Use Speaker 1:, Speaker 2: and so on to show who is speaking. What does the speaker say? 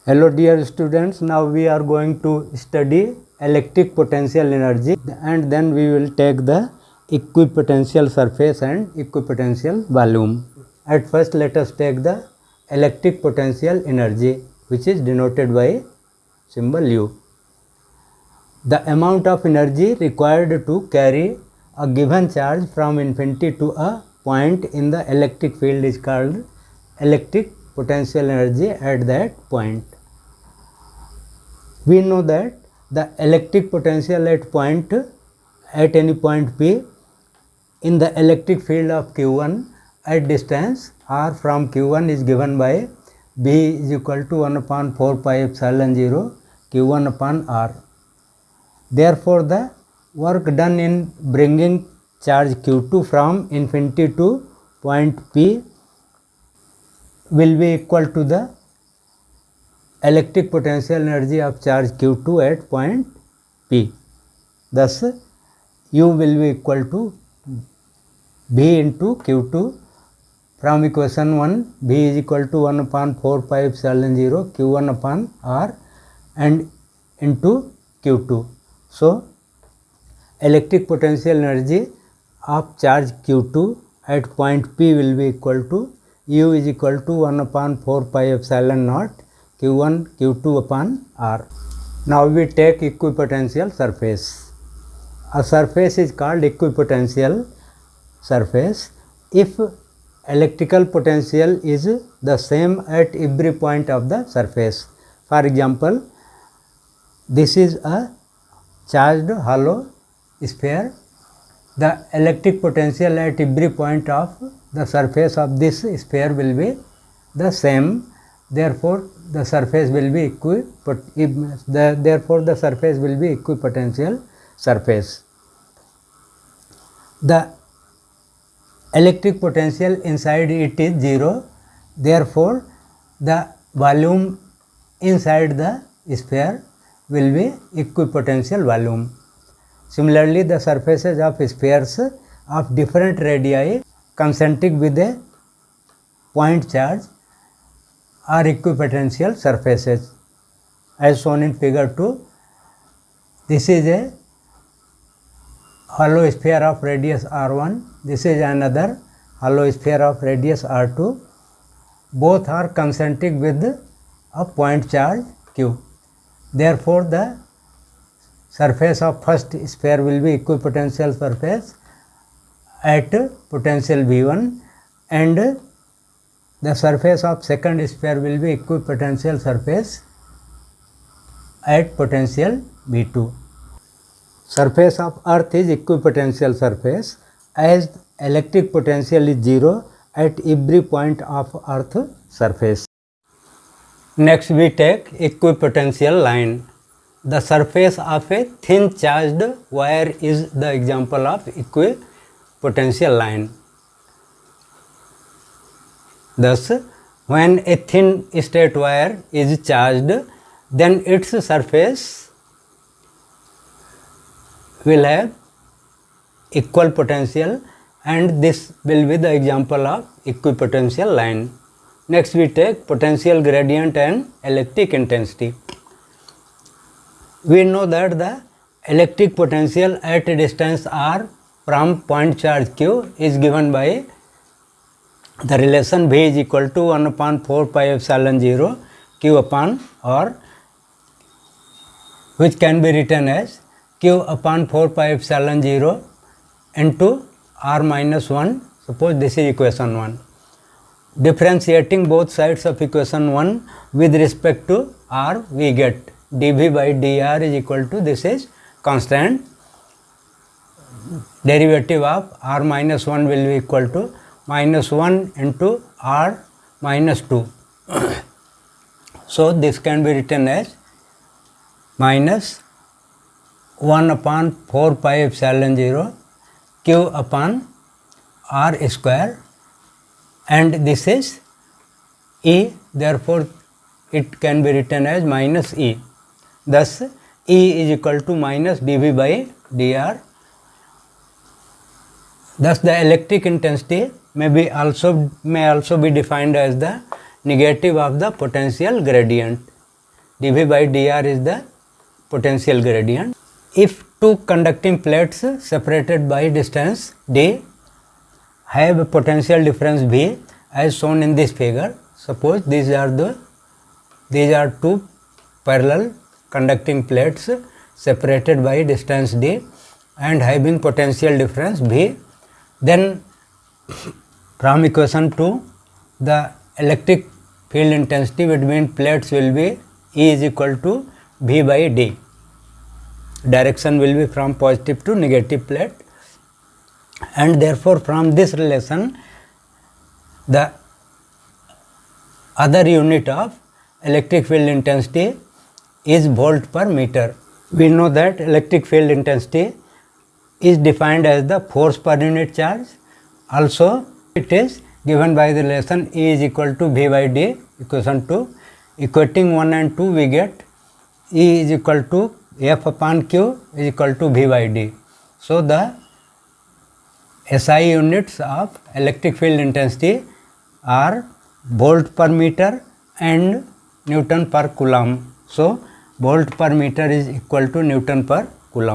Speaker 1: Hello dear students, now we are going to study electric potential energy and then we will take the equipotential surface and equipotential volume. At first let us take the electric potential energy, which is denoted by symbol U. The amount of energy required to carry a given charge from infinity to a point in the electric field is called electric potential energy at that point. We know that the electric potential at any point P in the electric field of Q1 at distance r from Q1 is given by B is equal to 1 upon 4 pi epsilon 0 Q1 upon r. Therefore, the work done in bringing charge Q2 from infinity to point P will be equal to the electric potential energy of charge Q2 at point P. Thus, U will be equal to B into Q2. From equation 1, B is equal to 1 upon 4 pi epsilon 0 Q1 upon R and into Q2. So, electric potential energy of charge Q2 at point P will be equal to U is equal to 1 upon 4 pi epsilon naught Q1 Q2 upon R. Now we take equipotential surface. A surface is called equipotential surface if electrical potential is the same at every point of the surface. For example, this is a charged hollow sphere. The electric potential at every point of the surface of this sphere will be the same. Therefore, the surface will be equipotential surface. The electric potential inside it is 0. Therefore, the volume inside the sphere will be equipotential volume. Similarly, the surfaces of spheres of different radii concentric with a point charge are equipotential surfaces. As shown in figure 2, this is a hollow sphere of radius r1, this is another hollow sphere of radius r2. Both are concentric with a point charge q. Therefore, the surface of first sphere will be equipotential surface at potential V1 and the surface of second sphere will be equipotential surface at potential V2. Surface of earth is equipotential surface as electric potential is 0 at every point of earth surface. Next we take equipotential line. The surface of a thin charged wire is the example of equipotential line. Thus, when a thin straight wire is charged, then its surface will have equal potential and this will be the example of equipotential line. Next we take potential gradient and electric intensity. We know that the electric potential at a distance r from point charge q is given by the relation V is equal to 1 upon 4 pi epsilon 0 q upon r, which can be written as q upon 4 pi epsilon 0 into r minus 1. Suppose this is equation 1. Differentiating both sides of equation 1 with respect to r, we get dV by dr is equal to, this is constant, derivative of r minus 1 will be equal to minus 1 into r minus 2. So, this can be written as minus 1 upon 4 pi epsilon 0 q upon r square and this is E, therefore, it can be written as minus E. Thus, E is equal to minus dV by dr. Thus, the electric intensity may also be defined as the negative of the potential gradient. dV by dr is the potential gradient. If two conducting plates separated by distance d have a potential difference V as shown in this figure, suppose these are two parallel conducting plates separated by distance d and having potential difference V, then from equation 2 the electric field intensity between plates will be E is equal to V by d. Direction will be from positive to negative plate, and therefore from this relation the other unit of electric field intensity is volt per meter. We know that electric field intensity is defined as the force per unit charge. Also it is given by the relation E is equal to V by d, equation 2. Equating 1 and 2 we get E is equal to F upon Q is equal to V by d. So the SI units of electric field intensity are volt per meter and Newton per coulomb. So volt per meter is equal to Newton per coulomb.